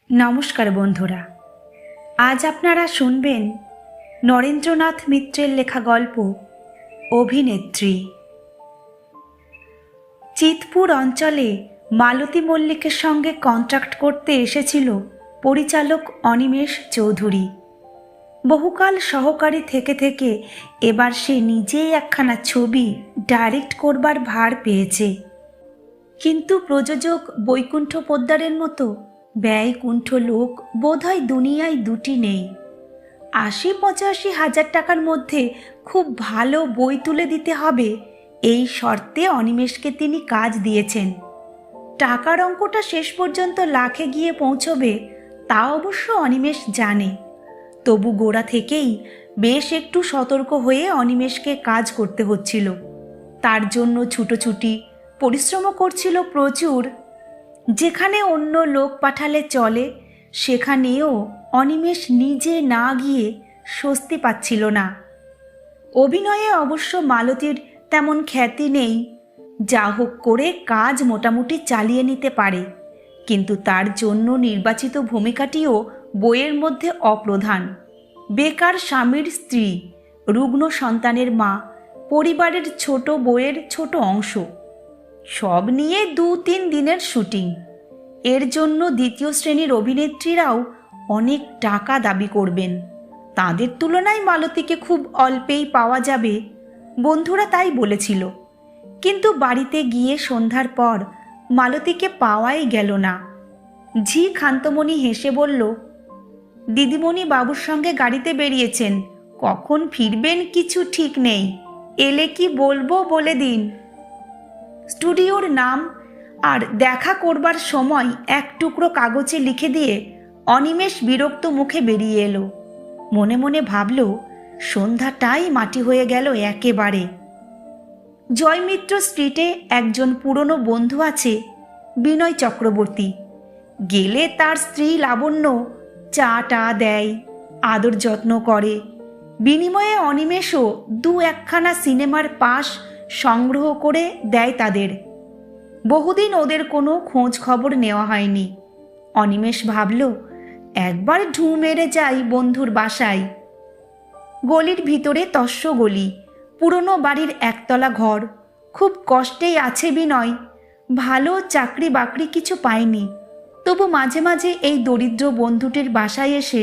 নমস্কার বন্ধুরা, আজ আপনারা শুনবেন নরেন্দ্রনাথ মিত্রের লেখা গল্প অভিনেত্রী। চিতপুর অঞ্চলে মালতী মল্লিকের সঙ্গে কন্ট্রাক্ট করতে এসেছিল পরিচালক অনিমেষ চৌধুরী। বহুকাল সহকারী থেকে থেকে এবার সে নিজেই একখানা ছবি ডাইরেক্ট করবার ভার পেয়েছে। কিন্তু প্রযোজক বৈকুণ্ঠ পোদ্দারের মতো ব্যয়কুণ্ঠ লোক বোধহয় দুনিয়ায় দুটি নেই। ৮০-৮৫ হাজার টাকার মধ্যে খুব ভালো বই তুলে দিতে হবে, এই শর্তে অনিমেষকে তিনি কাজ দিয়েছেন। টাকার অঙ্কটা শেষ পর্যন্ত লাখে গিয়ে পৌঁছবে তা অবশ্য অনিমেষ জানে। তবু গোড়া থেকেই বেশ একটু সতর্ক হয়ে অনিমেষকে কাজ করতে হচ্ছিল। তার জন্য ছুটোছুটি পরিশ্রমও করছিল প্রচুর। যেখানে অন্য লোক পাঠালে চলে, সেখানেও অনিমেষ নিজে না গিয়ে স্বস্তি পাচ্ছিল না। অভিনয়ে অবশ্য মালতীর তেমন খ্যাতি নেই, যা হোক করে কাজ মোটামুটি চালিয়ে নিতে পারে। কিন্তু তার জন্য নির্বাচিত ভূমিকাটিও বইয়ের মধ্যে অপ্রধান। বেকার স্বামীর স্ত্রী, রুগ্ন সন্তানের মা, পরিবারের ছোট বউয়ের ছোট অংশ, সব নিয়ে ২-৩ দিনের শুটিং। এর জন্য দ্বিতীয় শ্রেণীর অভিনেত্রীরাও অনেক টাকা দাবি করবেন। তাদের তুলনায় মালতীকে খুব অল্পেই পাওয়া যাবে, বন্ধুরা তাই বলেছিল। কিন্তু বাড়িতে গিয়ে সন্ধ্যার পর মালতীকে পাওয়াই গেল না। ঝি খান্তমণি হেসে বলল, দিদিমণি বাবুর সঙ্গে গাড়িতে বেরিয়েছেন, কখন ফিরবেন কিছু ঠিক নেই, এলে কি বলবো বলে দিন। স্টুডিওর নাম আর দেখা করবার সময় এক টুকরো কাগজে লিখে দিয়ে অনিমেষ বিরক্ত মুখে বেরিয়ে এলো। মনে মনে ভাবল, সন্ধ্যাটাই মাটি হয়ে গেল একেবারে। জয়মিত্র স্ট্রিটে একজন পুরনো বন্ধু আছে, বিনয় চক্রবর্তী। গেলে তার স্ত্রী লাবণ্য চা টা দেয়, আদর যত্ন করে। বিনিময়ে অনিমেষও ২-১খানা সিনেমার পাস সংগ্রহ করে দেয় তাদের। বহুদিন ওদের কোনো খোঁজ খবর নেওয়া হয়নি। অনিমেষ ভাবল, একবার ঢু মেরে যাই বন্ধুর বাসায়। গলির ভিতরে তস্য গলি, পুরনো বাড়ির একতলা ঘর। খুব কষ্টেই আছে বিনয়, ভালো চাকরি বাকরি কিছু পায়নি। তবু মাঝে মাঝে এই দরিদ্র বন্ধুটির বাসায় এসে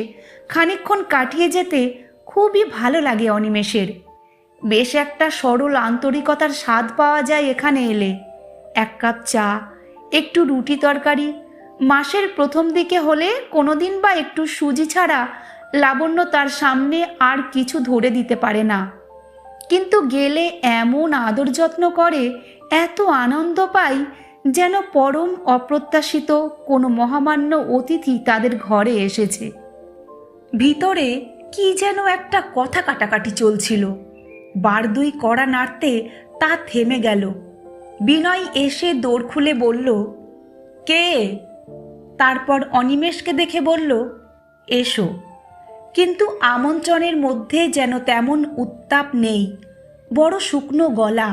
খানিকক্ষণ কাটিয়ে যেতে খুবই ভালো লাগে অনিমেষের। বেশ একটা সরল আন্তরিকতার স্বাদ পাওয়া যায় এখানে এলে। ১ কাপ চা, একটু রুটি তরকারি, মাসের প্রথম দিকে হলে কোনোদিন বা একটু সুজি ছাড়া লাবণ্য তার সামনে আর কিছু ধরে দিতে পারে না। কিন্তু গেলে এমন আদর যত্ন করে, এত আনন্দ পাই, যেন পরম অপ্রত্যাশিত কোনো মহামান্য অতিথি তাদের ঘরে এসেছে। ভিতরে কি যেন একটা কথা কাটাকাটি চলছিল। বার ২ কড়া নাড়তে তা থেমে গেল। বিনয় এসে দৌড় খুলে বলল, কে? তারপর অনিমেষকে দেখে বলল, এসো। কিন্তু আমন্ত্রণের মধ্যে যেন তেমন উত্তাপ নেই। বড় শুকনো গলা,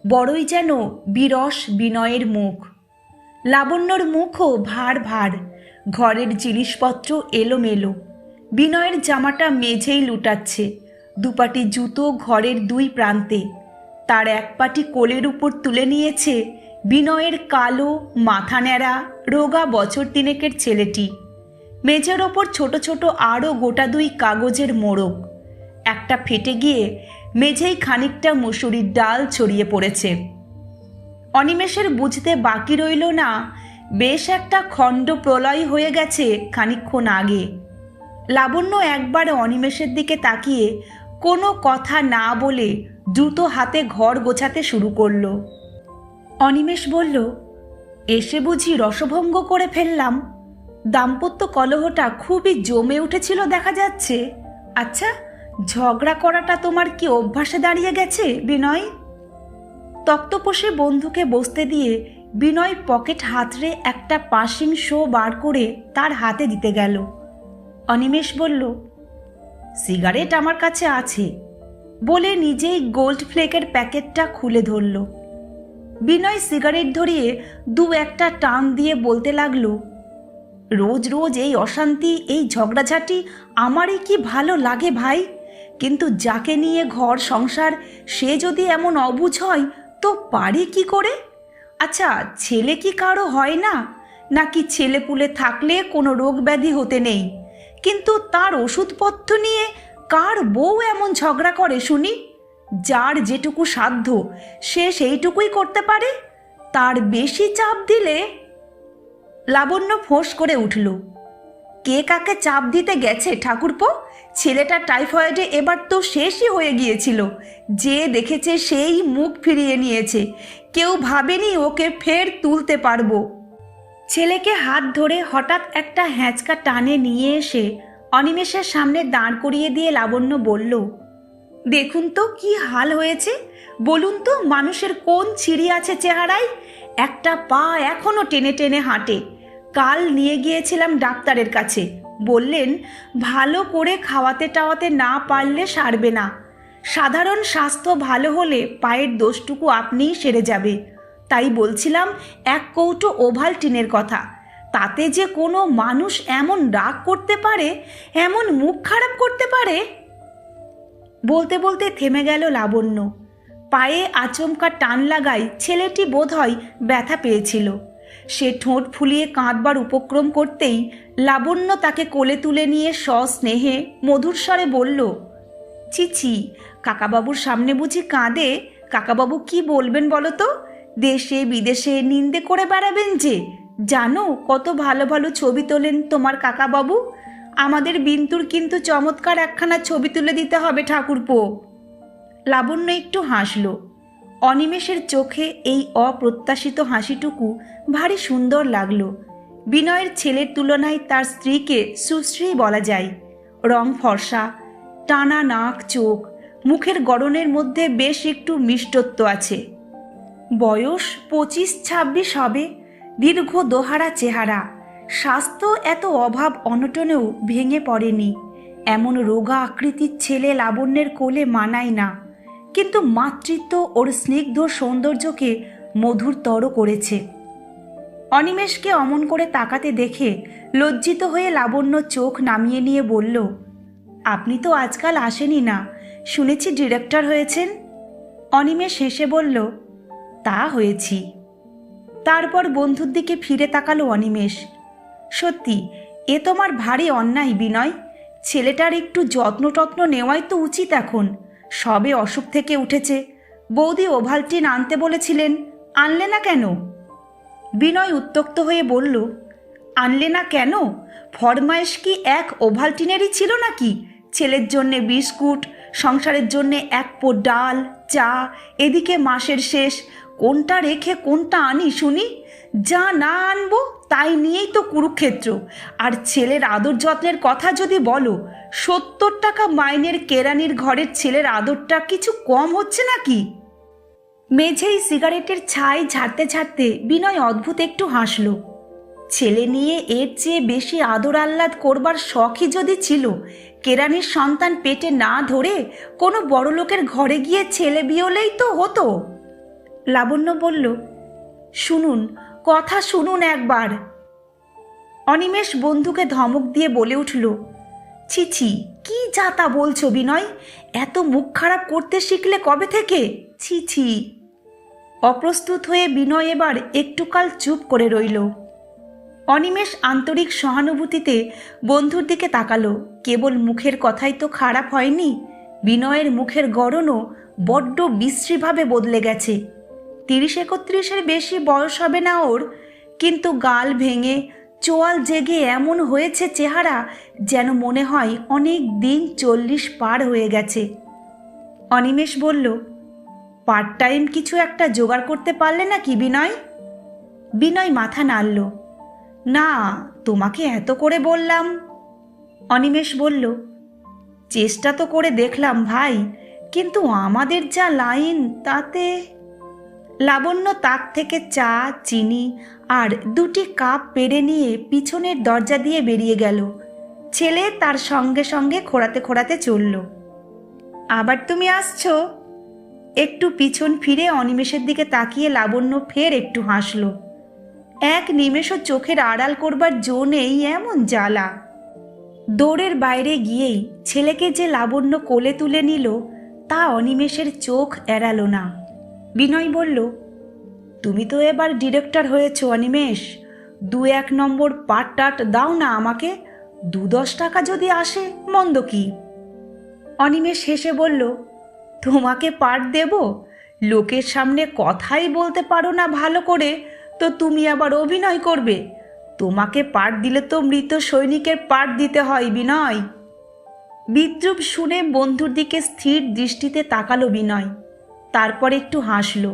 বড়ই যেন বিরস বিনয়ের মুখ। লাবণ্যর মুখও ভার ভার, ঘরের জিনিসপত্র এলোমেলো। বিনয়ের জামাটা মেঝেই লুটাচ্ছে, দুপাটি জুতো ঘরের ২ প্রান্তে। তার এক পাটি কোলের উপর তুলে নিয়েছে বিনয়ের কালো মাথা ন্যাড়া রোগা বছর ৩ ছেলেটি। মেঝের ওপর ছোট ছোট আরও গোটা ২ কাগজের মোড়ক। একটা ফেটে গিয়ে মেঝেই খানিকটা মুসুরির ডাল ছড়িয়ে পড়েছে। অনিমেষের বুঝতে বাকি রইল না, বেশ একটা খণ্ড প্রলয় হয়ে গেছে খানিকক্ষণ আগে। লাবণ্য একবার অনিমেষের দিকে তাকিয়ে কোনো কথা না বলে দ্রুত হাতে ঘর গোছাতে শুরু করল। অনিমেষ বলল, এসে বুঝি রসভঙ্গ করে ফেললাম? দাম্পত্য কলহটা খুবই জমে উঠেছিল দেখা যাচ্ছে। আচ্ছা, ঝগড়া করাটা তোমার কি অভ্যাসে দাঁড়িয়ে গেছে বিনয়? তক্তপোষে বন্ধুকে বসতে দিয়ে বিনয় পকেট হাতড়ে একটা পাসিং শো বার করে তার হাতে দিতে গেল। অনিমেষ বলল, সিগারেট আমার কাছে আছে বলে নিজেই গোল্ড ফ্লেকের প্যাকেটটা খুলে ধরল। বিনয় সিগারেট ধরিয়ে ২-১টা টান দিয়ে বলতে লাগলো, রোজ রোজ এই অশান্তি, এই ঝগড়াঝাটি আমারই কি ভালো লাগে ভাই? কিন্তু যাকে নিয়ে ঘর সংসার, সে যদি এমন অবুঝ হয় তো পারি কি করে? আচ্ছা, ছেলে কি কারো হয় না? নাকি ছেলেপুলে থাকলে কোনো রোগ ব্যাধি হতে নেই? কিন্তু তার ওষুধপত্র নিয়ে কার বউ এমন ঝগড়া করে শুনি? যার যেটুকু সাধ্য সে সেইটুকুই করতে পারে, তার বেশি চাপ দিলে। লাবণ্য ফোঁস করে উঠল। কে কাকে চাপ দিতে গেছে ঠাকুরপো? ছেলেটা টাইফয়েডে এবার তো শেষই হয়ে গিয়েছিল। যে দেখেছে সেই মুখ ফিরিয়ে নিয়েছে। কেউ ভাবেনি ওকে ফের তুলতে পারবো। ছেলেকে হাত ধরে হঠাৎ একটা হ্যাঁচকা টানে নিয়ে এসে অনিমেষের সামনে দাঁড় করিয়ে দিয়ে লাবণ্য বলল, দেখুন তো কি হাল হয়েছে। বলুন তো মানুষের কোন ছিঁড়ি আছে চেহারায়? একটা পা এখনো টেনে টেনে হাঁটে। কাল নিয়ে গিয়েছিলাম ডাক্তারের কাছে, বললেন ভালো করে খাওয়াতে টাওয়াতে না পারলে সারবে না। সাধারণ স্বাস্থ্য ভালো হলে পায়ের দোষটুকু আপনিই সেরে যাবে। তাই বলছিলাম এক কৌটো ওভালটিনের কথা। তাতে যে কোনো মানুষ এমন রাগ করতে পারে, এমন মুখ খারাপ করতে পারে? বলতে বলতে থেমে গেল লাবণ্য। পায়ে আচমকা টান লাগায় ছেলেটি বোধহয় ব্যথা পেয়েছিল। সে ঠোঁট ফুলিয়ে কাঁদবার উপক্রম করতেই লাবণ্য তাকে কোলে তুলে নিয়ে সস্নেহে মধুর স্বরে বলল, ছি, কাকাবাবুর সামনে বুঝি কাঁদে? কাকাবাবু কি বলবেন বলো তো? দেশে বিদেশে নিন্দে করে বেড়াবেন যে। জানো কত ভালো ভালো ছবি তোলেন তোমার কাকাবাবু? আমাদের বিন্তুর কিন্তু চমৎকার একখানা ছবি তুলে দিতে হবে ঠাকুরপো। লাবণ্য একটু হাসল। অনিমেষের চোখে এই অপ্রত্যাশিত হাসিটুকু ভারী সুন্দর লাগলো। বিনয়ের ছেলের তুলনায় তার স্ত্রীকে সুশ্রী বলা যায়। রং ফর্সা, টানা নাক, চোখ, মুখের গড়নের মধ্যে বেশ একটু মিষ্টত্ব আছে। বয়স 25-26 হবে। দীর্ঘ দোহারা চেহারা। স্বাস্থ্য এত অভাব অনটনেও ভেঙে পড়েনি। এমন রোগা আকৃতির ছেলে লাবণ্যের কোলে মানায় না, কিন্তু মাতৃত্ব ওর স্নিগ্ধ সৌন্দর্যকে মধুরতর করেছে। অনিমেষকে অমন করে তাকাতে দেখে লজ্জিত হয়ে লাবণ্য চোখ নামিয়ে নিয়ে বলল, আপনি তো আজকাল আসেনি না, শুনেছি ডিরেক্টর হয়েছেন। অনিমেষ হেসে বলল, তা হয়েছি। তারপর বন্ধুর দিকে ফিরে তাকালো অনিমেষ। সত্যি এ তোমার ভারী অন্যায় বিনয়। ছেলেটার একটু যত্ন টত্ন নেওয়াই তো উচিত এখন। সবে অসুখ থেকে উঠেছে। বৌদি ওভালটিন আনতে বলেছিলেন, আনলে না কেন? বিনয় উত্ত্যক্ত হয়ে বলল, আনলে না কেন? ফরমায়েশ কি এক ওভালটিনেরই ছিল নাকি? ছেলের জন্যে বিস্কুট, সংসারের জন্যে এক পো ডাল, চা, এদিকে মাসের শেষ। কোনটা রেখে কোনটা আনি শুনি? যা না আনবো তাই নিয়েই তো কুরুক্ষেত্র। আর ছেলের আদর যত্নের কথা যদি বলো, 70 টাকা মাইনের কেরানির ঘরের ছেলের আদরটা কিছু কম হচ্ছে নাকি? মেঝেই সিগারেটের ছাই ঝাড়তে ঝাড়তে বিনয় অদ্ভুত একটু হাসল। ছেলে নিয়ে এর চেয়ে বেশি আদর আহ্লাদ করবার শখই যদি ছিল, কেরানির সন্তান পেটে না ধরে কোনো বড়লোকের ঘরে গিয়ে ছেলে বিয়েলেই তো হতো। লাবণ্য বলল, শুনুন, কথা শুনুন একবার। অনিমেষ বন্ধুকে ধমক দিয়ে বলে উঠল, ছি, কি যা তা বলছো বিনয়? এত মুখ খারাপ করতে শিখলে কবে থেকে? ছি। অপ্রস্তুত হয়ে বিনয় এবার একটুকাল চুপ করে রইল। অনিমেষ আন্তরিক সহানুভূতিতে বন্ধুর দিকে তাকালো। কেবল মুখের কথাই তো খারাপ হয়নি, বিনয়ের মুখের গড়নও বড্ড বিশ্রীভাবে বদলে গেছে। 30-31-এর বেশি বয়স হবে না ওর, কিন্তু গাল ভেঙে চোয়াল জেগে এমন হয়েছে চেহারা, যেন মনে হয় অনেক দিন 40 পার হয়ে গেছে। অনিমেষ বলল, পার্ট টাইম কিছু একটা জোগাড় করতে পারলে নাকি বিনয়? বিনয় মাথা নাড়ল। না, তোমাকে এত করে বললাম। অনিমেষ বলল, চেষ্টা তো করে দেখলাম ভাই, কিন্তু আমাদের যা লাইন তাতে। লাবণ্য তাক থেকে চা, চিনি আর 2টি কাপ পেড়ে নিয়ে পিছনের দরজা দিয়ে বেরিয়ে গেল। ছেলে তার সঙ্গে সঙ্গে খোঁড়াতে খোঁড়াতে চলল। আবার তুমি আসছো? একটু পিছন ফিরে অনিমেষের দিকে তাকিয়ে লাবণ্য ফের একটু হাসল। এক নিমেষও চোখের আড়াল করবার জো নেই, এমন জ্বালা। দৌড়ের বাইরে গিয়েই ছেলেকে যে লাবণ্য কোলে তুলে নিল তা অনিমেষের চোখ এড়ালো না। বিনয় বলল, তুমি তো এবার ডিরেক্টর হয়েছ অনিমেষ, 2-1 নম্বর পাট টাট দাও না আমাকে, 2-10 টাকা যদি আসে মন্দ কি। অনিমেষ হেসে বলল, তোমাকে পাট দেব? লোকের সামনে কথাই বলতে পারো না ভালো করে, তো তুমি আবার অভিনয় করবে? তোমাকে পাট দিলে তো মৃত সৈনিকের পাট দিতে হয় বিনয়। বিদ্রূপ শুনে বন্ধুর দিকে স্থির দৃষ্টিতে তাকালো বিনয়, তারপর একটু হাসল।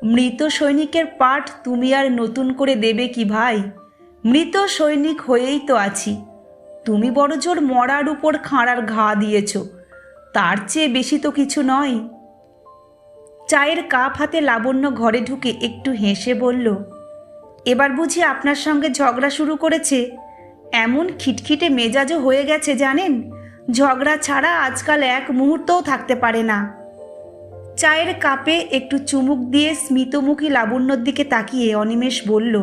মৃত সৈনিকের পাট তুমি আর নতুন করে দেবে কি ভাই? মৃত সৈনিক হয়েই তো আছি। তুমি বড় জোর মরার উপর খাঁড়ার ঘা দিয়েছ, তার চেয়ে বেশি তো কিছু নয়। চায়ের কাপ হাতে লাবণ্য ঘরে ঢুকে একটু হেসে বলল, এবার বুঝি আপনার সঙ্গে ঝগড়া শুরু করেছে? এমন খিটখিটে মেজাজও হয়ে গেছে জানেন, ঝগড়া ছাড়া আজকাল এক মুহূর্তও থাকতে পারে না। চায়ের কাপে একটু চুমুক দিয়ে স্মিতমুখী লাবণ্যর দিকে তাকিয়ে অনিমেষ বলল,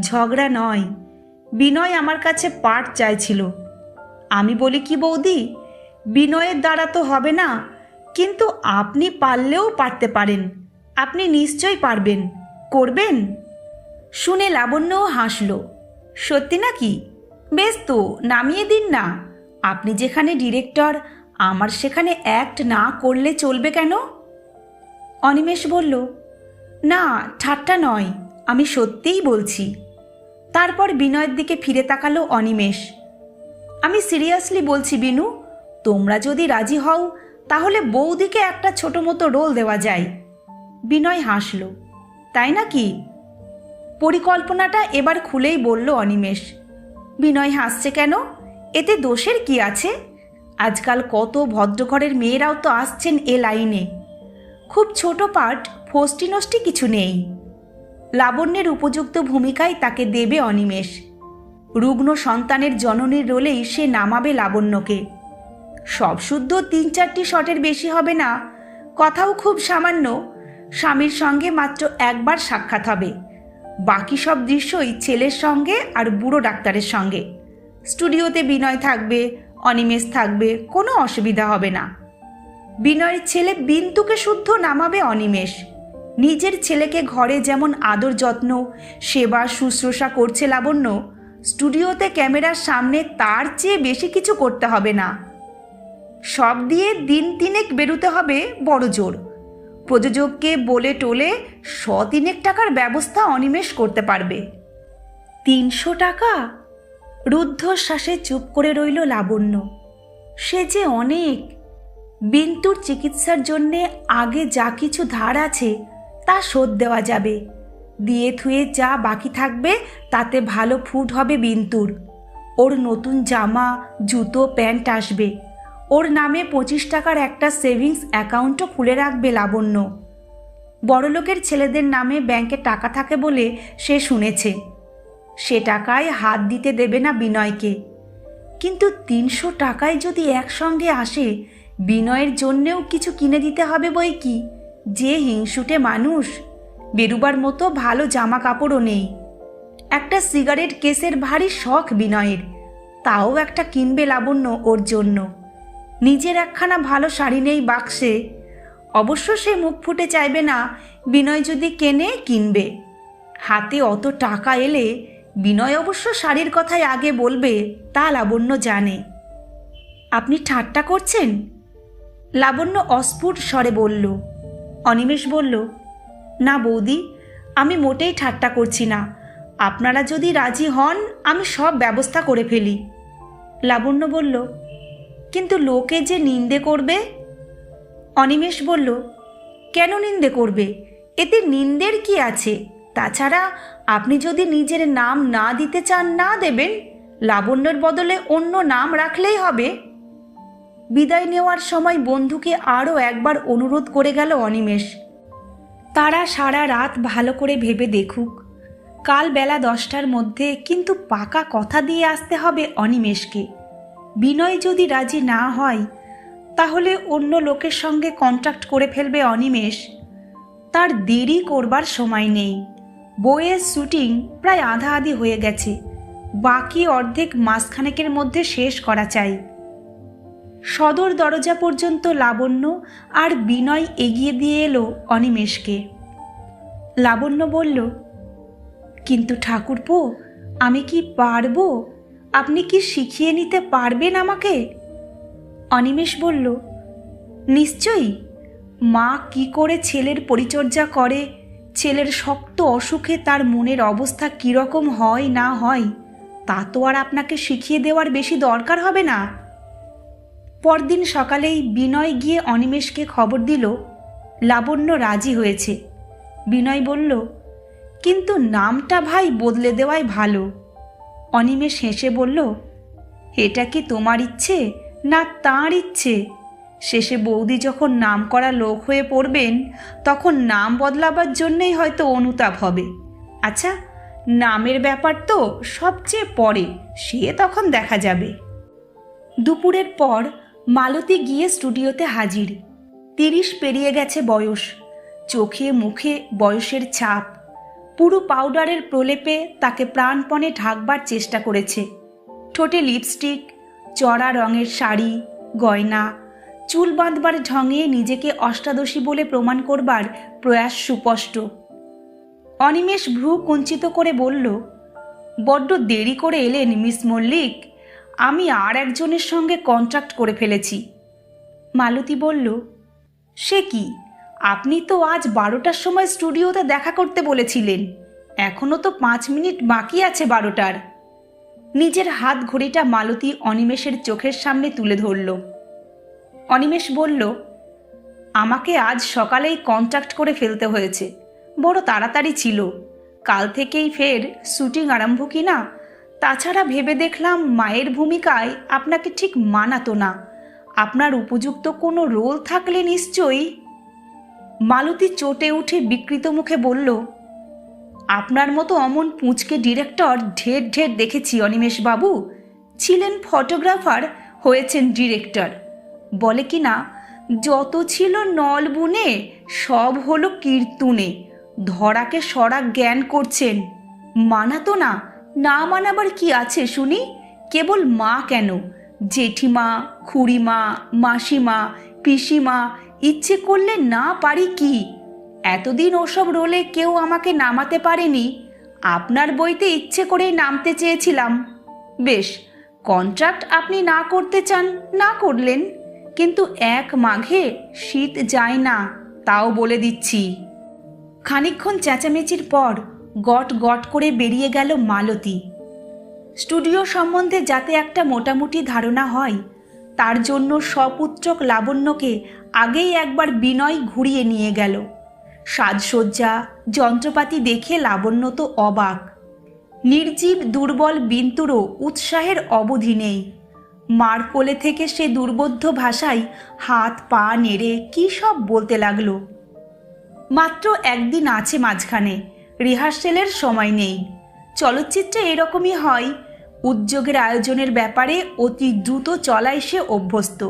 ঝগড়া নয়, বিনয় আমার কাছে পাট চাইছিল। আমি বলি কি বৌদি, বিনয়ের দ্বারা তো হবে না, কিন্তু আপনি পারলেও পারতে পারেন, আপনি নিশ্চয়ই পারবেন, করবেন? শুনে লাবণ্যও হাসল। সত্যি নাকি? বেশ তো, নামিয়ে দিন না। আপনি যেখানে ডিরেক্টর, আমার সেখানে অ্যাক্ট না করলে চলবে কেন? অনিমেষ বলল, না ঠাট্টা নয়, আমি সত্যিই বলছি। তারপর বিনয়ের দিকে ফিরে তাকালো অনিমেষ। আমি সিরিয়াসলি বলছি বিনু, তোমরা যদি রাজি হও তাহলে বৌদিকে একটা ছোট মতো রোল দেওয়া যায়। বিনয় হাসল, তাই নাকি? পরিকল্পনাটা এবার খুলেই বলল অনিমেষ। বিনয় হাসছে কেন? এতে দোষের কি আছে? আজকাল কত ভদ্রঘরের মেয়েরাও তো আসছেন এ লাইনে। খুব ছোট পার্ট, ফষ্টি নষ্টি কিছু নেই। লাবণ্যের উপযুক্ত ভূমিকায় তাকে দেবে অনিমেষ। রুগ্ন সন্তানের জননীর রোলেই সে নামাবে লাবণ্যকে। সব শুদ্ধ 3-4টি শটের বেশি হবে না, কথাও খুব সামান্য। স্বামীর সঙ্গে মাত্র একবার সাক্ষাৎ হবে, বাকি সব দৃশ্যই ছেলের সঙ্গে আর বুড়ো ডাক্তারের সঙ্গে। স্টুডিওতে বিনয় থাকবে, অনিমেষ থাকবে, কোনো অসুবিধা হবে না। বিনয়ের ছেলে বিন্তুকে শুদ্ধ নামাবে অনিমেষ। নিজের ছেলেকে ঘরে যেমন আদর যত্ন, সেবা শুশ্রূষা করছে লাবণ্য, স্টুডিওতে ক্যামেরার সামনে তার চেয়ে বেশি কিছু করতে হবে না। সব দিয়ে দিন 3 বেরোতে হবে বড় জোর। প্রযোজককে বলে টোলে 100-3 টাকার ব্যবস্থা অনিমেষ করতে পারবে। 300 টাকা? রুদ্ধশ্বাসে চুপ করে রইল লাবণ্য। সে যে অনেক। বিন্তুর চিকিৎসার জন্যে আগে যা কিছু ধার আছে তা শোধ দেওয়া যাবে, দিয়ে থুয়ে যা বাকি থাকবে তাতে ভালো ফুড হবে বিন্তুর। ওর নতুন জামা, জুতো, প্যান্ট আসবে। ওর নামে 25 টাকার একটা সেভিংস অ্যাকাউন্টও খুলে রাখবে লাবণ্য। বড়লোকের ছেলেদের নামে ব্যাংকে টাকা থাকে বলে সে শুনেছে। সে টাকায় হাত দিতে দেবে না বিনয়কে। কিন্তু 300 টাকায় যদি একসঙ্গে আসে, বিনয়ের জন্যেও কিছু কিনে দিতে হবে বই কি। যে হিংসুটে মানুষ, বেরুবার মতো ভালো জামা কাপড়ও নেই। একটা সিগারেট কেসের ভারী শখ বিনয়ের, তাও একটা কিনবে লাবণ্য ওর জন্য। নিজের একখানা ভালো শাড়ি নেই বাক্সে। অবশ্য সে মুখ ফুটে চাইবে না, বিনয় যদি কেনে কিনবে। হাতে অত টাকা এলে বিনয় অবশ্য শাড়ির কথাই আগে বলবে, তা লাবণ্য জানে। আপনি ঠাট্টা করছেন? লাবণ্য অস্ফুট স্বরে বলল। অনিমেষ বলল, না বৌদি, আমি মোটেই ঠাট্টা করছি না। আপনারা যদি রাজি হন আমি সব ব্যবস্থা করে ফেলি। লাবণ্য বলল, কিন্তু লোকে যে নিন্দে করবে। অনিমেষ বলল, কেন নিন্দে করবে? এতে নিন্দের কি আছে? তাছাড়া আপনি যদি নিজের নাম না দিতে চান না দেবেন, লাবণ্যর বদলে অন্য নাম রাখলেই হবে। বিদায় নেওয়ার সময় বন্ধুকে আরও একবার অনুরোধ করে গেল অনিমেষ, তারা সারা রাত ভালো করে ভেবে দেখুক। কাল বেলা 10টার মধ্যে কিন্তু পাকা কথা দিয়ে আসতে হবে অনিমেষকে। বিনয় যদি রাজি না হয় তাহলে অন্য লোকের সঙ্গে কন্ট্যাক্ট করে ফেলবে অনিমেষ। তার দেরি করবার সময় নেই। বইয়ের শুটিং প্রায় আধা আধি হয়ে গেছে, বাকি অর্ধেক মাসখানেকের মধ্যে শেষ করা চাই। সদর দরজা পর্যন্ত লাবণ্য আর বিনয় এগিয়ে দিয়ে এলো অনিমেষকে। লাবণ্য বলল, কিন্তু ঠাকুরপো, আমি কি পারবো? আপনি কি শিখিয়ে নিতে পারবেন আমাকে? অনিমেষ বলল, নিশ্চয়ই। মা কি করে ছেলের পরিচর্যা করে, ছেলের শক্ত অসুখে তার মনের অবস্থা কীরকম হয় না হয়, তা তো আর আপনাকে শিখিয়ে দেওয়ার বেশি দরকার হবে না। পরদিন সকালেই বিনয় গিয়ে অনিমেষকে খবর দিল লাবণ্য রাজি হয়েছে। বিনয় বলল, কিন্তু নামটা ভাই বদলে দেওয়াই ভালো। অনিমেষ হেসে বলল, এটা কি তোমার ইচ্ছে না তাঁর ইচ্ছে? শেষে বৌদি যখন নাম করা লোক হয়ে পড়বেন, তখন নাম বদলাবার জন্যেই হয়তো অনুতাপ হবে। আচ্ছা, নামের ব্যাপার তো সবচেয়ে পরে, সে তখন দেখা যাবে। দুপুরের পর মালতী গিয়ে স্টুডিওতে হাজির। 30 পেরিয়ে গেছে বয়স, চোখে মুখে বয়সের ছাপ। পুরো পাউডারের প্রলেপে তাকে প্রাণপণে ঢাকবার চেষ্টা করেছে। ঠোঁটে লিপস্টিক, চড়া রঙের শাড়ি, গয়না, চুল বাঁধবার ঢঙে নিজেকে অষ্টাদশী বলে প্রমাণ করবার প্রয়াস সুস্পষ্ট। অনিমেষ ভ্রু কুঞ্চিত করে বলল, বড্ড দেরি করে এলেন মিস মল্লিক, আমি আর একজনের সঙ্গে কন্ট্রাক্ট করে ফেলেছি। মালতী বলল, সে কি? আপনি তো আজ 12টার সময় স্টুডিওতে দেখা করতে বলেছিলেন, এখনও তো 5 মিনিট বাকি আছে 12টার। নিজের হাত ঘড়িটা মালতী অনিমেষের চোখের সামনে তুলে ধরল। অনিমেষ বলল, আমাকে আজ সকালেই কন্ট্রাক্ট করে ফেলতে হয়েছে, বড় তাড়াতাড়ি ছিল। কাল থেকেই ফের শুটিং আরম্ভ কি না, তাছাড়া ভেবে দেখলাম মায়ের ভূমিকায় আপনাকে ঠিক মানাতো না। আপনার উপযুক্ত কোনো রোল থাকলে নিশ্চয়ই। মালতী চটে উঠে বিকৃত মুখে বলল, আপনার মতো অমন পুঁচকে ডিরেক্টর ঢের ঢের দেখেছি অনিমেষ বাবু। ছিলেন ফটোগ্রাফার, হয়েছেন ডিরেক্টর। বলে কি না, যত ছিল নল বুনে সব হলো কীর্তুনে। ধরাকে সরা জ্ঞান করছেন। মানাতো না? না মানাবার কি আছে শুনি? কেবল মা কেন, জেঠিমা, খুড়িমা, মাসিমা, পিসিমা, ইচ্ছে করলে না পারি কি? এতদিন ওসব রোলে কেউ আমাকে নামাতে পারেনি। আপনার বইতে ইচ্ছে করেই নামতে চেয়েছিলাম। বেশ, কন্ট্রাক্ট আপনি না করতে চান, না করলেন, কিন্তু 1 মাঘে শীত যায় না, তাও বলে দিচ্ছি। খানিকক্ষণ চেঁচামেচির পর গট গট করে বেরিয়ে গেল মালতী। স্টুডিও সম্বন্ধে যাতে একটা মোটামুটি ধারণা হয়, তার জন্য সপুত্রক লাবণ্যকে আগেই একবার বিনয় ঘুরিয়ে নিয়ে গেল। সাজসজ্জা, যন্ত্রপাতি দেখে লাবণ্য তো অবাক। নির্জীব দুর্বল বিন্তুরও উৎসাহের অবধি নেই। মার কোলে থেকে সে দুর্বোধ্য ভাষায় হাত পা নেড়ে কী সব বলতে লাগলো। মাত্র 1 দিন আছে মাঝখানে, রিহার্সেলের সময় নেই। চলচ্চিত্রে এরকমই হয়, উদ্যোগের আয়োজনের ব্যাপারে অতি দ্রুত চলায় সে অভ্যস্ত।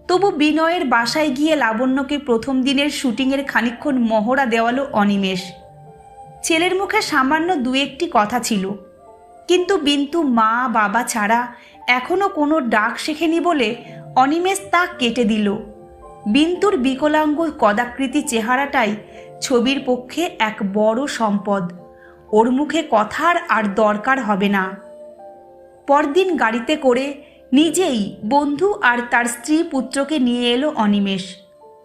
তবু বিনয়ের বাসায় গিয়ে লাবণ্যকে প্রথম দিনের শুটিংয়ের খানিকক্ষণ মহড়া দেওয়ালো অনিমেষ। ছেলের মুখে সামান্য 2-1টি কথা ছিল, কিন্তু বিন্তু মা বাবা ছাড়া এখনও কোনো ডাক শেখেনি বলে অনিমেষ তা কেটে দিল। বিন্তুর বিকলাঙ্গ কদাকৃতি চেহারাটাই ছবির পক্ষে এক বড় সম্পদ। ওর মুখে কথার আর দরকার হবে না। পরদিন গাড়িতে করে নিজেই বন্ধু আর তার স্ত্রী পুত্রকে নিয়ে এলো অনিমেষ।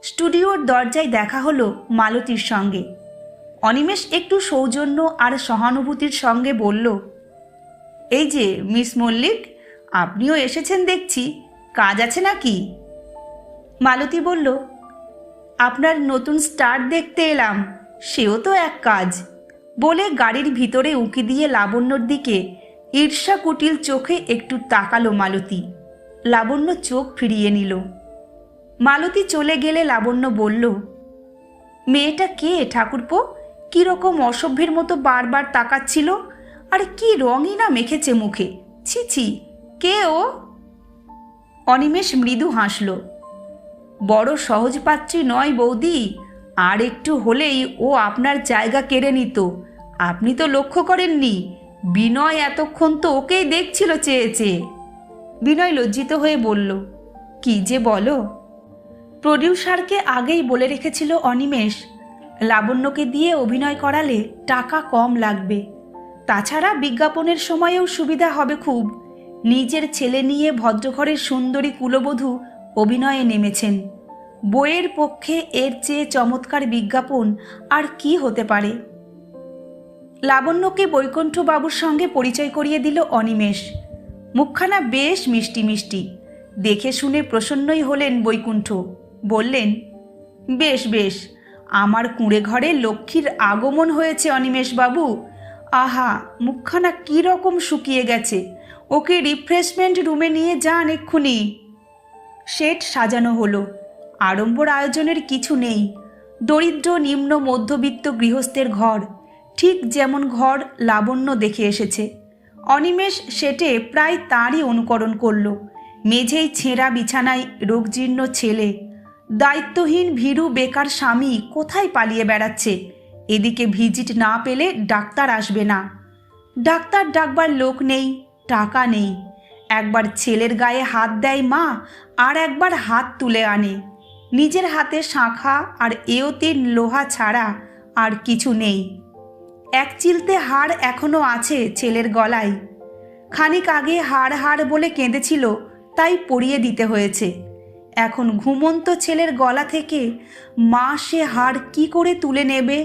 স্টুডিওর দরজায় দেখা হলো মালতীর সঙ্গে। অনিমেষ একটু সৌজন্য আর সহানুভূতির সঙ্গে বলল, এই যে মিস মল্লিক, আপনিও এসেছেন দেখছি, কাজ আছে নাকি? মালতী বলল, আপনার নতুন স্টার দেখতে এলাম, সেও তো এক কাজ। বলে গাড়ির ভিতরে উঁকি দিয়ে লাবণ্যর দিকে ঈর্ষা কুটিল চোখে একটু তাকালো মালতী। লাবণ্য চোখ ফিরিয়ে নিল। মালতী চলে গেলে লাবণ্য বলল, মেয়েটা কে ঠাকুরপো? কীরকম অসভ্যের মতো বারবার তাকাচ্ছিল, আর কি রঙই না মেখেছে মুখে। ছি ছি, কে ও? অনিমেষ মৃদু হাসল। বড় সহজপাত্রী নয় বৌদি, আর একটু হলেই ও আপনার জায়গা কেড়ে নিত। আপনি তো লক্ষ্য করেননি, বিনয় এতক্ষণ তো ওকেই দেখছিল চেয়ে চেয়ে। বিনয় লজ্জিত হয়ে বলল, কি যে বলো। প্রডিউসারকে আগেই বলে রেখেছিল অনিমেষ, লাবণ্যকে দিয়ে অভিনয় করালে টাকা কম লাগবে, তাছাড়া বিজ্ঞাপনের সময়েও সুবিধা হবে খুব। নিজের ছেলে নিয়ে ভদ্রঘরের সুন্দরী কুলবধূ অভিনয়ে নেমেছেন, বইয়ের পক্ষে এর চেয়ে চমৎকার বিজ্ঞাপন আর কি হতে পারে। লাবণ্যকে বৈকুণ্ঠবাবুর সঙ্গে পরিচয় করিয়ে দিল অনিমেষ। মুখখানা বেশ মিষ্টি মিষ্টি, দেখে শুনে প্রসন্নই হলেন বৈকুণ্ঠ। বললেন, বেশ বেশ, আমার কুঁড়ে ঘরে লক্ষ্মীর আগমন হয়েছে অনিমেষবাবু। আহা, মুখখানা কী রকম শুকিয়ে গেছে, ওকে রিফ্রেশমেন্ট রুমে নিয়ে যান এক্ষুনি। সেট সাজানো হলো। আড়ম্বর আয়োজনের কিছু নেই, দরিদ্র নিম্ন মধ্যবিত্ত গৃহস্থের ঘর, ঠিক যেমন ঘর লাবণ্য দেখে এসেছে। অনিমেষ সেটে প্রায় তারই অনুকরণ করল। মেঝেই ছেঁড়া বিছানায় রোগজীর্ণ ছেলে, দায়িত্বহীন ভীরু বেকার স্বামী কোথায় পালিয়ে বেড়াচ্ছে। এদিকে ভিজিট না পেলে ডাক্তার আসবে না, ডাক্তার ডাকবার লোক নেই, টাকা নেই। একবার ছেলের গায়ে হাত দেয় মা, আর একবার হাত তুলে আনে। নিজের হাতে শাঁখা আর এওতির লোহা ছাড়া আর কিছু নেই। এক চিলতে হাড় এখনো আছে ছেলের গলায়, খানিক আগে হাড় হাড় বলে কেঁদেছিল, তাই পরিয়ে দিতে হয়েছে। এখন ঘুমন্ত ছেলের গলা থেকে মা সে হাড় কি করে তুলে নেবে?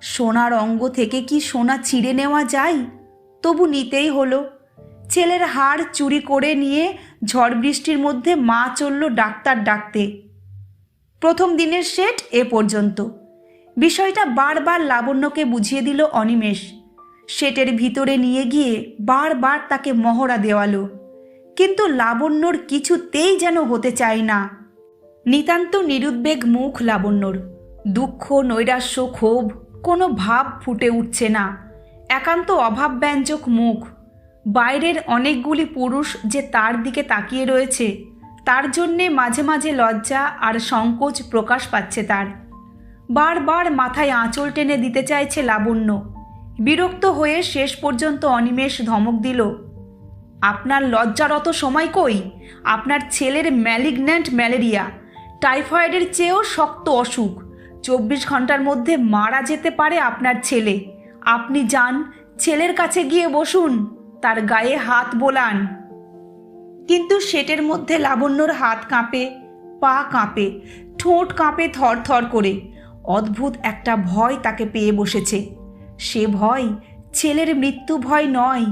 সোনার অঙ্গ থেকে কি সোনা ছিঁড়ে নেওয়া যায়? তবু নিতেই হলো। ছেলের হাড় চুরি করে নিয়ে ঝড় বৃষ্টির মধ্যে মা চলল ডাক্তার ডাকতে। প্রথম দিনের সেট এ পর্যন্ত। বিষয়টা বারবার লাবণ্যকে বুঝিয়ে দিল অনিমেষ। সেটের ভিতরে নিয়ে গিয়ে বারবার তাকে মহড়া দেওয়ালো, কিন্তু লাবণ্যর কিছুতেই যেন হতে চায় না। নিতান্ত নিরুদ্বেগ মুখ লাবণ্যর, দুঃখ নৈরাশ্য ক্ষোভ কোনো ভাব ফুটে উঠছে না, একান্ত অভাবব্যঞ্জক মুখ। বাইরের অনেকগুলি পুরুষ যে তার দিকে তাকিয়ে রয়েছে, তার জন্যে মাঝে মাঝে লজ্জা আর সংকোচ প্রকাশ পাচ্ছে তার। বারবার মাথায় আঁচল টেনে দিতে চাইছে লাবণ্য। বিরক্ত হয়ে শেষ পর্যন্ত অনিমেষ ধমক দিল, আপনার লজ্জারত সময় কই? আপনার ছেলের ম্যালিগন্যান্ট ম্যালেরিয়া, টাইফয়েডের চেয়েও শক্ত অসুখ, 24 ঘন্টার মধ্যে মারা যেতে পারে আপনার ছেলে। আপনি যান, ছেলের কাছে গিয়ে বসুন, তার গায়ে হাত বোলান। কিন্তু সেটের মধ্যে লাবণ্যর হাত কাঁপে, পা কাঁপে, ঠোঁট কাঁপে থর থর করে। অদ্ভুত একটা ভয় তাকে পেয়ে বসেছে। সে ভয় ছেলের মৃত্যু ভয় নয়।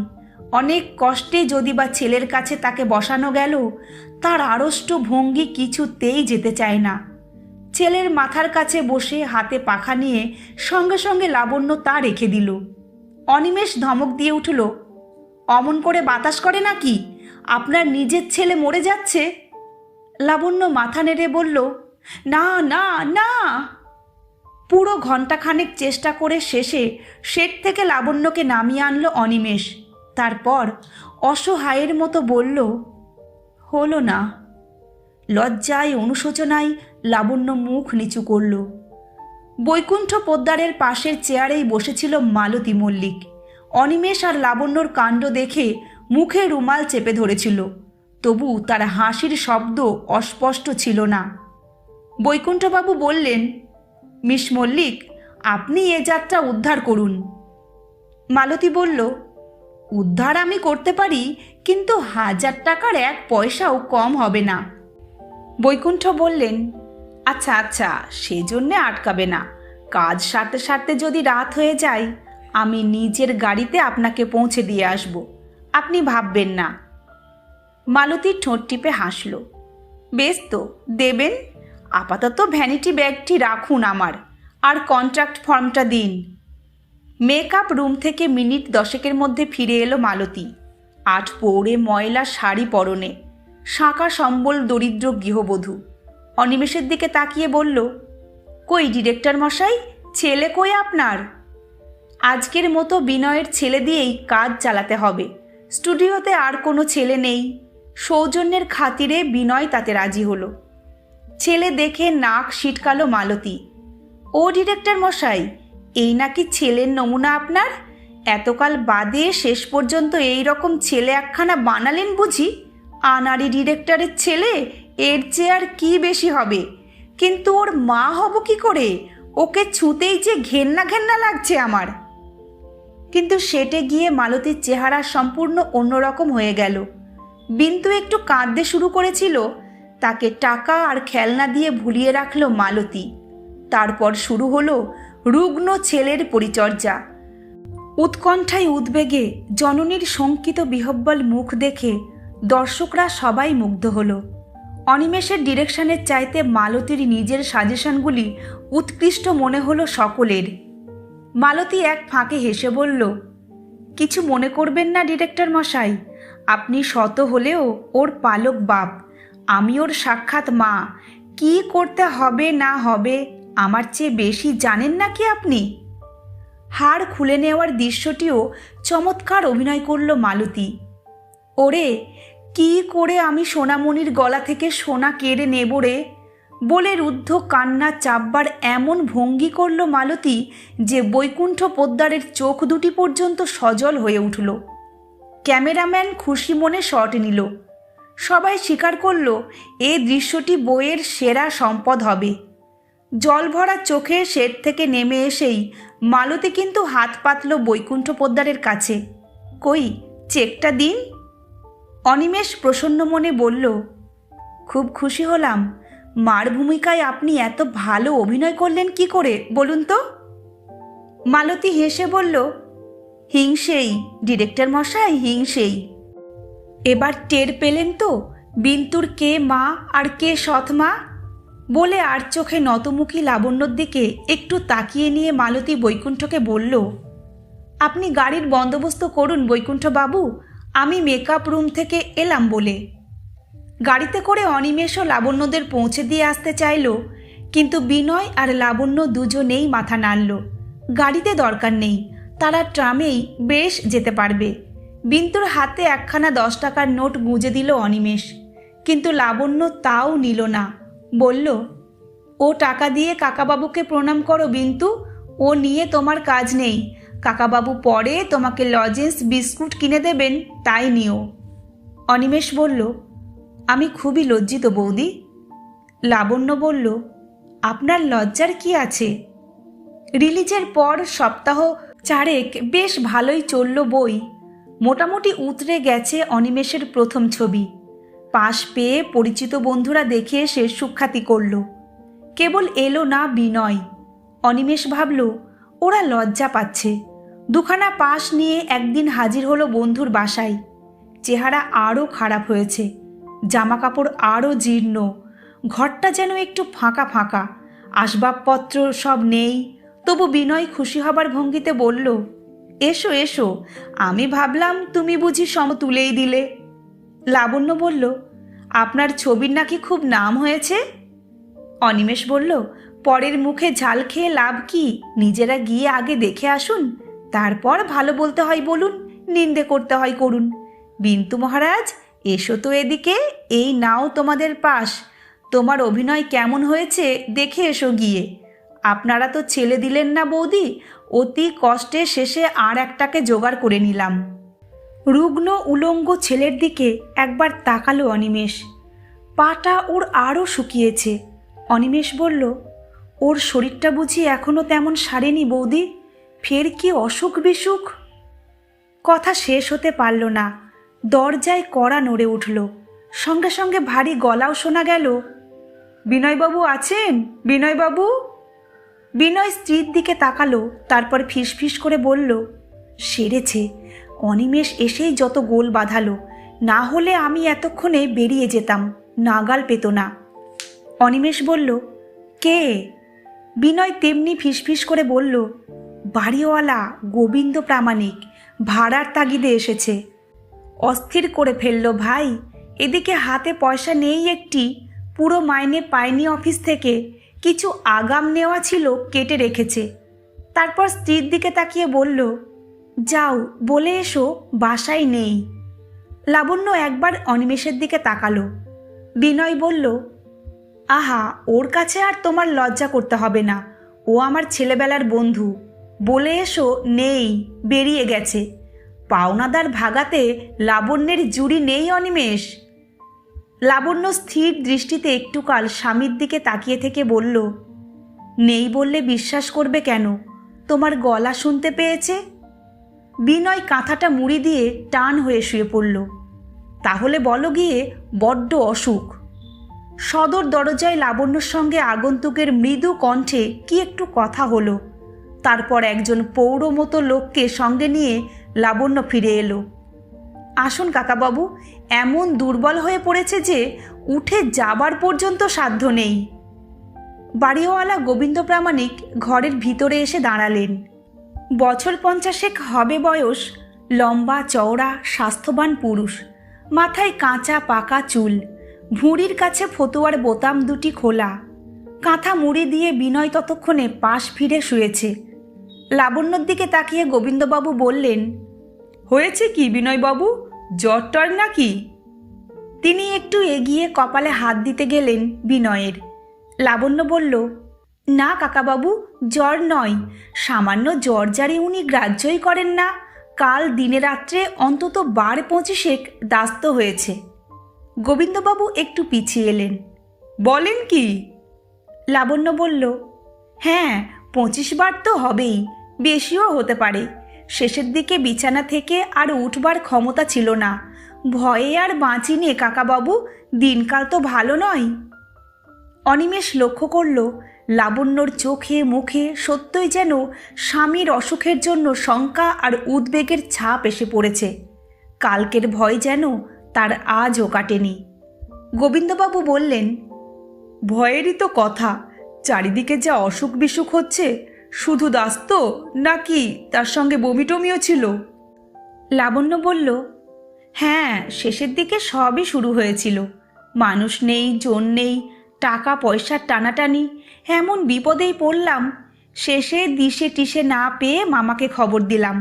অনেক কষ্টে যদি বা ছেলের কাছে তাকে বসানো গেল, তার আড়ষ্ট ভঙ্গি কিছুতেই যেতে চায় না। ছেলের মাথার কাছে বসে হাতে পাখা নিয়ে সঙ্গে সঙ্গে লাবণ্য তা রেখে দিল। অনিমেষ ধমক দিয়ে উঠল, অমন করে বাতাস করে নাকি? আপনার নিজের ছেলে মরে যাচ্ছে। লাবণ্য মাথা নেড়ে বলল, না না না। পুরো ঘণ্টাখানেক চেষ্টা করে শেষে সেট থেকে লাবণ্যকে নামিয়ে আনলো অনিমেষ। তারপর অসহায়ের মতো বলল, হলো না। লজ্জায় অনুশোচনায় লাবণ্য মুখ নিচু করল। বৈকুণ্ঠ পোদ্দারের পাশের চেয়ারেই বসেছিল মালতী মল্লিক। অনিমেষ আর লাবণ্যর কাণ্ড দেখে মুখে রুমাল চেপে ধরেছিল, তবু তার হাসির শব্দ অস্পষ্ট ছিল না। বৈকুণ্ঠবাবু বললেন, মিস মল্লিক, আপনি এ যাত্রা উদ্ধার করুন। মালতী বলল, উদ্ধার আমি করতে পারি, কিন্তু 1000 টাকার 1 পয়সাও কম হবে না। বৈকুণ্ঠ বললেন, আচ্ছা আচ্ছা, সেজন্যে আটকাবে না। কাজ সারতে সারতে যদি রাত হয়ে যায়, আমি নিজের গাড়িতে আপনাকে পৌঁছে দিয়ে আসব, আপনি ভাববেন না। মালতীর ঠোঁট টিপে হাসল। বেশ তো, দেবেন। আপাতত ভ্যানিটি ব্যাগটি রাখুন আমার, আর কন্ট্রাক্ট ফর্মটা দিন। মেকআপ রুম থেকে মিনিট 10 মধ্যে ফিরে এলো মালতী। 8 পৌড়ে ময়লা শাড়ি পরনে, শাঁকা সম্বল দরিদ্র গৃহবধূ। অনিমেষের দিকে তাকিয়ে বলল, কই ডিরেক্টর মশাই, ছেলে কই আপনার? আজকের মতো বিনয়ের ছেলে দিয়েই কাজ চালাতে হবে, স্টুডিওতে আর কোনো ছেলে নেই। সৌজন্যের খাতিরে বিনয় তাতে রাজি হলো। ছেলে দেখে নাক সিটকালো মালতী। ও ডিরেক্টর মশাই, এই নাকি ছেলের নমুনা আপনার? এতকাল বাদে শেষ পর্যন্ত এই রকম ছেলে একখানা বানালেন বুঝি? আনাড়ি ডিরেক্টরের ছেলে, এর চেয়ে আর কি বেশি হবে? কিন্তু ওর মা হব কি করে? ওকে ছুঁতেই যে ঘেন্না ঘেন্না লাগছে আমার। কিন্তু সেটে গিয়ে মালতীর চেহারা সম্পূর্ণ অন্যরকম হয়ে গেল। বিন্তু একটু কাঁদতে শুরু করেছিল, তাকে টাকা আর খেলনা দিয়ে ভুলিয়ে রাখল মালতী। তারপর শুরু হলো রুগ্ন ছেলের পরিচর্যা। উৎকণ্ঠায় উদ্বেগে জননীর শঙ্কিত বিহ্বল মুখ দেখে দর্শকরা সবাই মুগ্ধ হলো। অনিমেষের ডিরেকশনের চাইতে মালতীর নিজের সাজেশনগুলি উৎকৃষ্ট মনে হলো সকলের। মালতী এক ফাঁকে হেসে বলল, কিছু মনে করবেন না ডিরেক্টর মশাই, আপনি শত হলেও ওর পালক বাপ, আমি ওর সাক্ষাৎ মা। কি করতে হবে না হবে আমার চেয়ে বেশি জানেন নাকি আপনি? হাড় খুলে নেওয়ার দৃশ্যটিও চমৎকার অভিনয় করল মালতী। ওরে, কি করে আমি সোনামণির গলা থেকে সোনা কেড়ে নেব রে বলে রুদ্ধ কান্না চাপবার এমন ভঙ্গি করল মালতী যে বৈকুণ্ঠ পোদ্দারের চোখ দুটি পর্যন্ত সজল হয়ে উঠল। ক্যামেরাম্যান খুশি মনে শট নিল। সবাই স্বীকার করল এ দৃশ্যটি বইয়ের সেরা সম্পদ হবে। জল ভরা চোখে সেট থেকে নেমে এসেই মালতী কিন্তু হাত পাতল বৈকুণ্ঠ পোদ্দারের কাছে। কই, চেকটা দিন। অনিমেষ প্রসন্ন মনে বলল, খুব খুশি হলাম। মার ভূমিকায় আপনি এত ভালো অভিনয় করলেন কি করে বলুন তো? মালতী হেসে বলল, হিংসেই ডিরেক্টর মশাই, হিংসেই। এবার টের পেলেন তো বিন্তুর কে মা আর কে সৎ মা? বলে আর চোখে নতমুখী লাবণ্যর দিকে একটু তাকিয়ে নিয়ে মালতী বৈকুণ্ঠকে বলল, আপনি গাড়ির বন্দোবস্ত করুন বৈকুণ্ঠ বাবু, আমি মেকআপ রুম থেকে এলাম বলে। গাড়িতে করে অনিমেষ ও লাবণ্যদের পৌঁছে দিয়ে আসতে চাইল, কিন্তু বিনয় আর লাবণ্য দুজনেই মাথা নাড়ল। গাড়িতে দরকার নেই, তারা ট্রামেই বেশ যেতে পারবে। বিন্তুর হাতে একখানা 10 টাকার নোট গুঁজে দিল অনিমেষ, কিন্তু লাবণ্য তাও নিল না। বলল, ও টাকা দিয়ে কাকাবাবুকে প্রণাম করো বিন্তু, ও নিয়ে তোমার কাজ নেই। কাকাবাবু পরে তোমাকে লজেন্স বিস্কুট কিনে দেবেন, তাই নিও। অনিমেষ বলল, আমি খুবই লজ্জিত বৌদি। লাবণ্য বলল, আপনার লজ্জার কি আছে? রিলিজের পর সপ্তাহ 4 বেশ ভালোই চলল বই। মোটামুটি উতরে গেছে অনিমেষের প্রথম ছবি। পাশ পেয়ে পরিচিত বন্ধুরা দেখে এসে সুখ্যাতি করল। কেবল এলো না বিনয়। অনিমেষ ভাবল ওরা লজ্জা পাচ্ছে। দুখানা পাশ নিয়ে একদিন হাজির হলো বন্ধুর বাসায়। চেহারা আরও খারাপ হয়েছে, জামাকাপড় আরও জীর্ণ, ঘরটা যেন একটু ফাঁকা ফাঁকা, আসবাবপত্র সব নেই। তবু বিনয় খুশি হবার ভঙ্গিতে বলল, এসো এসো, আমি ভাবলাম তুমি বুঝি সম তুলেই দিলে। লাবণ্য বলল, আপনার ছবির নাকি খুব নাম হয়েছে। অনিমেষ বলল, পরের মুখে ঝাল খেয়ে লাভ কি, নিজেরা গিয়ে আগে দেখে আসুন, তারপর ভালো বলতে হয় বলুন, নিন্দে করতে হয় করুন। বিন্তু মহারাজ, এসো তো এদিকে, এই নাও তোমাদের পাস। তোমার অভিনয় কেমন হয়েছে দেখে এসো গিয়ে। আপনারা তো ছেলে দিলেন না বৌদি, অতি কষ্টে শেষে আর একটাকে জোগাড় করে নিলাম। রুগ্ন উলঙ্গ ছেলের দিকে একবার তাকালো অনিমেষ। পাটা ওর আরও শুকিয়েছে। অনিমেষ বলল, ওর শরীরটা বুঝি এখনো তেমন সারেনি বৌদি? ফের কি অসুখ বিসুখ? কথা শেষ হতে পারল না। দরজায় কড়া নড়ে উঠল। সঙ্গে সঙ্গে ভারী গলাও শোনা গেল, বিনয়বাবু আছেন? বিনয়বাবু? বিনয় স্ত্রীর দিকে তাকালো, তারপর ফিসফিস করে বলল, সেরেছে। অনিমেষ এসেই যত গোল বাঁধালো, না হলে আমি এতক্ষণে বেরিয়ে যেতাম, নাগাল পেত না। অনিমেষ বলল, কে? বিনয় তেমনি ফিসফিস করে বলল, বাড়িওয়ালা গোবিন্দ প্রামাণিক, ভাড়ার তাগিদে এসেছে। অস্থির করে ফেলল ভাই, এদিকে হাতে পয়সা নেই একটি, পুরো মাইনে পায়নি অফিস থেকে, কিছু আগাম নেওয়া ছিল কেটে রেখেছে। তারপর স্ত্রীর দিকে তাকিয়ে বলল, যাও বলে এসো বাসায় নেই। লাবণ্য একবার অনিমেষের দিকে তাকালো। বিনয় বলল, আহা, ওর কাছে আর তোমার লজ্জা করতে হবে না, ও আমার ছেলেবেলার বন্ধু। বলে এসো নেই, বেরিয়ে গেছে। পাওনাদার ভাগাতে লাবণ্যের জুড়ি নেই অনিমেষ। লাবণ্য স্থির দৃষ্টিতে একটুকাল স্বামীর দিকে তাকিয়ে থেকে বলল, নেই বললে বিশ্বাস করবে কেন? তোমার গলা শুনতে পেয়েছে। বিনয় কাঁথাটা মুড়ি দিয়ে টান হয়ে শুয়ে পড়ল। তাহলে বলো গিয়ে, বড্ড অসুখ। সদর দরজায় লাবণ্যর সঙ্গে আগন্তুকের মৃদু কণ্ঠে কি একটু কথা হলো। তারপর একজন পৌর মতো লোককে সঙ্গে নিয়ে লাবণ্য ফিরে এলো। আসুন কাকাবাবু, এমন দুর্বল হয়ে পড়েছে যে উঠে যাবার পর্যন্ত সাধ্য নেই। বাড়িওয়ালা গোবিন্দ প্রামাণিক ঘরের ভিতরে এসে দাঁড়ালেন। বছর 50 হবে বয়স, লম্বা চওড়া স্বাস্থ্যবান পুরুষ, মাথায় কাঁচা পাকা চুল, ভুঁড়ির কাছে ফতুয়ার বোতাম দুটি খোলা। কাঁথা মুড়ি দিয়ে বিনয় ততক্ষণে পাশ ফিরে শুয়েছে। লাবণ্যর দিকে তাকিয়ে গোবিন্দবাবু বললেন, হয়েছে কি বিনয়বাবু, জ্বর টর নাকি? তিনি একটু এগিয়ে কপালে হাত দিতে গেলেন বিনয়ের। লাবণ্য বলল, না কাকাবাবু, জ্বর নয়, সামান্য জ্বর জারি উনি গ্রাহ্যই করেন না। কাল দিনে রাত্রে অন্তত 12-25 দাস্ত হয়েছে। গোবিন্দবাবু একটু পিছিয়ে এলেন। বলেন কি? লাবণ্য বলল, হ্যাঁ, 25 বার তো হবেই, বেশিও হতে পারে। শেষের দিকে বিছানা থেকে আর উঠবার ক্ষমতা ছিল না। ভয়ে আর বাঁচিনে কাকাবাবু, দিনকাল তো ভালো নয়। অনিমেষ লক্ষ্য করল লাবণ্যর চোখে মুখে সত্যই যেন স্বামীর অসুখের জন্য শঙ্কা আর উদ্বেগের ছাপ এসে পড়েছে। কালকের ভয় যেন তার আজও কাটেনি। গোবিন্দবাবু বললেন, ভয়েরই তো কথা, চারিদিকে যা অসুখ বিসুখ হচ্ছে। শুধু দাস্ত নাকি তার সঙ্গে বমি টমিও ছিল? লাবণ্য বলল, হ্যাঁ, শেষের দিকে সবই শুরু হয়েছিল। মানুষ নেই, জন নেই, টাকা পয়সার টানাটানি, এমন বিপদেই পড়লাম। শেষে দিশে টিশে না পেয়ে মামাকে খবর দিলাম।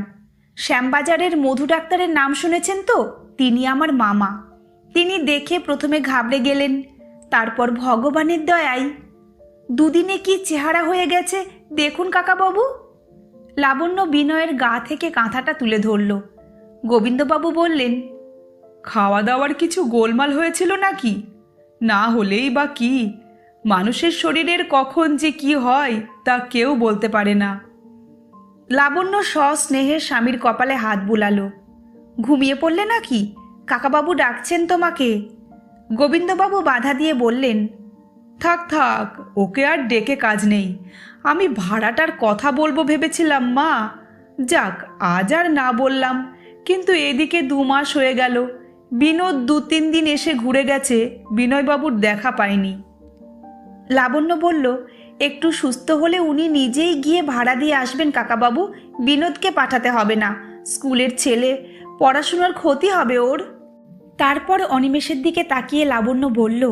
শ্যামবাজারের মধু ডাক্তারের নাম শুনেছেন তো? তিনি আমার মামা। তিনি দেখে প্রথমে ঘাবড়ে গেলেন, তারপর ভগবানের দয়ায় দুদিনে কি চেহারা হয়ে গেছে দেখুন কাকাবাবু। লাবণ্য বিনয়ের গা থেকে কাঁথাটা তুলে ধরল। গোবিন্দবাবু বললেন, খাওয়া দাওয়ার কিছু গোলমাল হয়েছিল নাকি? না হলেই বা কি, মানুষের শরীরের কখন যে কি হয় তা কেউ বলতে পারে না। লাবণ্য সস্নেহে স্বামীর কপালে হাত বুলালো। ঘুমিয়ে পড়লে নাকি? কাকাবাবু ডাকছেন তোমাকে। গোবিন্দবাবু বাধা দিয়ে বললেন, থাক থাক, ওকে আর ডেকে কাজ নেই। আমি ভাড়াটার কথা বলবো ভেবেছিলাম মা। যাক, আজ আর না বললাম। কিন্তু এদিকে 2 মাস হয়ে গেল, বিনোদ 2-3 দিন এসে ঘুরে গেছে, বিনয়বাবুর দেখা পায়নি। লাবণ্য বলল, একটু সুস্থ হলে উনি নিজেই গিয়ে ভাড়া দিয়ে আসবেন কাকাবাবু, বিনোদকে পাঠাতে হবে না। স্কুলের ছেলে, পড়াশোনার ক্ষতি হবে ওর। তারপর অনিমেষের দিকে তাকিয়ে লাবণ্য বলল,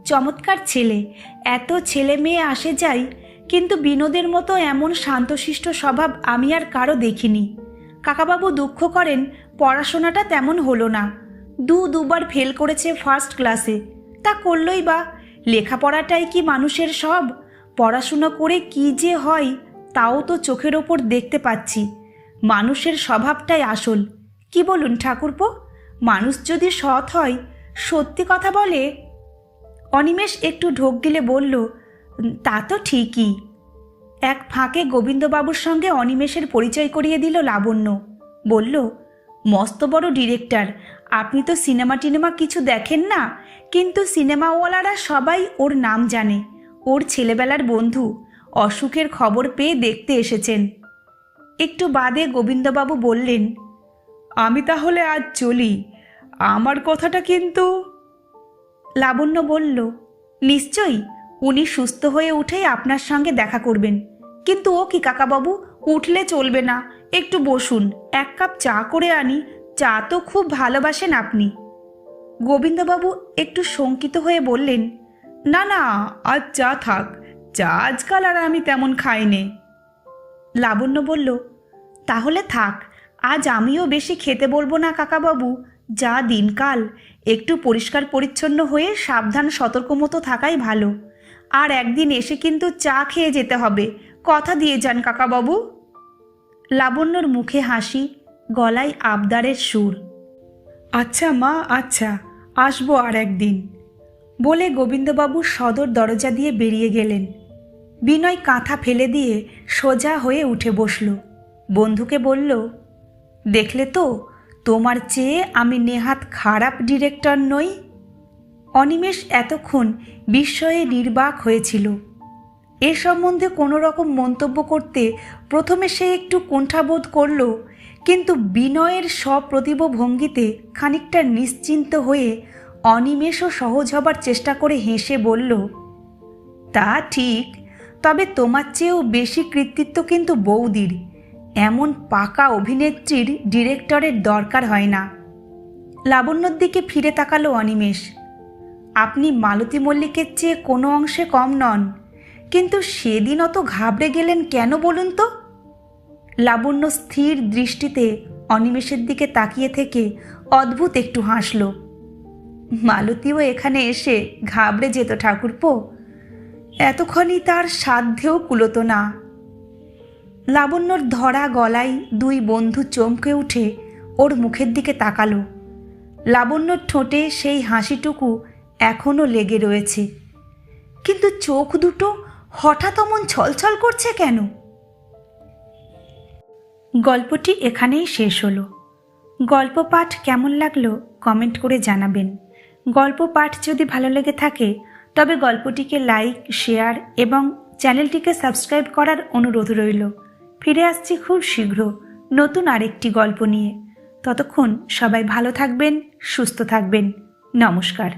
চমৎকার ছেলে, এত ছেলে মেয়ে আসে যায়, কিন্তু বিনোদের মতো এমন শান্তশিষ্ট স্বভাব আমি আর কারো দেখিনি। কাকাবাবু দুঃখ করেন পড়াশোনাটা তেমন হলো না। 2বার ফেল করেছে ফার্স্ট ক্লাসে। তা করলই বা, লেখাপড়াটাই কি মানুষের সব? পড়াশুনো করে কি যে হয় তাও তো চোখের ওপর দেখতে পাচ্ছি। মানুষের স্বভাবটাই আসল। কি বলুন ঠাকুরপো? মানুষ যদি সৎ হয়, সত্যি কথা বলে। অনিমেষ একটু ঢোক গিলে বলল, তা তো ঠিকই। এক ফাঁকে গোবিন্দবাবুর সঙ্গে অনিমেষের পরিচয় করিয়ে দিল লাবণ্য। বলল, মস্ত বড় ডিরেক্টর। আপনি তো সিনেমা টিনেমা কিছু দেখেন না, কিন্তু সিনেমাওয়ালারা সবাই ওর নাম জানে। ওর ছেলেবেলার বন্ধু, অসুখের খবর পেয়ে দেখতে এসেছেন। একটু বাদে গোবিন্দবাবু বললেন, আমি তাহলে আজ চলি, আমার কথাটা কিন্তু। লাবণ্য বলল, নিশ্চয়ই, উনি সুস্থ হয়ে উঠেই আপনার সঙ্গে দেখা করবেন। কিন্তু ও কি কাকাবাবু, উঠলে চলবে না, একটু বসুন, 1 কাপ চা করে আনি। চা তো খুব ভালোবাসেন আপনি। গোবিন্দবাবু একটু শঙ্কিত হয়ে বললেন, না না, আজ চা থাক, চা আজকাল আর আমি তেমন খাইনি। লাবণ্য বলল, তাহলে থাক, আজ আমিও বেশি খেতে বলবো না কাকাবাবু। যা দিনকাল, একটু পরিষ্কার পরিচ্ছন্ন হয়ে সাবধান সতর্ক মতো থাকাই ভালো। আর একদিন এসে কিন্তু চা খেয়ে যেতে হবে, কথা দিয়ে যান কাকাবাবু। লাবণ্যর মুখে হাসি, গলায় আবদারের সুর। আচ্ছা মা, আচ্ছা, আসবো আর একদিন, বলে গোবিন্দবাবু সদর দরজা দিয়ে বেরিয়ে গেলেন। বিনয় কাঁথা ফেলে দিয়ে সোজা হয়ে উঠে বসল। বন্ধুকে বলল, দেখলে তো, তোমার চেয়ে আমি নেহাত খারাপ ডিরেক্টর নই। অনিমেষ এতক্ষণ বিস্ময়ে নির্বাক হয়েছিল। এ সম্বন্ধে কোনো রকম মন্তব্য করতে প্রথমে সে একটু কুণ্ঠাবোধ করল, কিন্তু বিনয়ের সপ্রতিভ ভঙ্গিতে খানিকটা নিশ্চিন্ত হয়ে অনিমেষও সহজ হবার চেষ্টা করে হেসে বলল, তা ঠিক, তবে তোমার চেয়েও বেশি কৃতিত্ব কিন্তু বৌদির। এমন পাকা অভিনেত্রীর ডিরেক্টরের দরকার হয় না। লাবণ্যর দিকে ফিরে তাকালো অনিমেষ। আপনি মালতী মল্লিকের চেয়ে কোনো অংশে কম নন, কিন্তু সেদিন অত ঘাবড়ে গেলেন কেন বলুন তো? লাবণ্য স্থির দৃষ্টিতে অনিমেষের দিকে তাকিয়ে থেকে অদ্ভুত একটু হাসল। মালতীও এখানে এসে ঘাবড়ে যেত ঠাকুরপো, এতক্ষণই তার সাধ্যেও কুলোতো না। লাবণ্যর ধরা গলায় দুই বন্ধু চমকে উঠে ওর মুখের দিকে তাকালো। লাবণ্যর ঠোঁটে সেই হাসিটুকু এখনও লেগে রয়েছে, কিন্তু চোখ দুটো হঠাৎ অমন ছলছল করছে কেন? গল্পটি এখানেই শেষ হলো। গল্প পাঠ কেমন লাগলো কমেন্ট করে জানাবেন। গল্প পাঠ যদি ভালো লেগে থাকে তবে গল্পটিকে লাইক, শেয়ার এবং চ্যানেলটিকে সাবস্ক্রাইব করার অনুরোধ রইল। ফিরে আসছি খুব শীঘ্র নতুন আরেকটি গল্প নিয়ে। ততক্ষণ সবাই ভালো থাকবেন, সুস্থ থাকবেন। নমস্কার।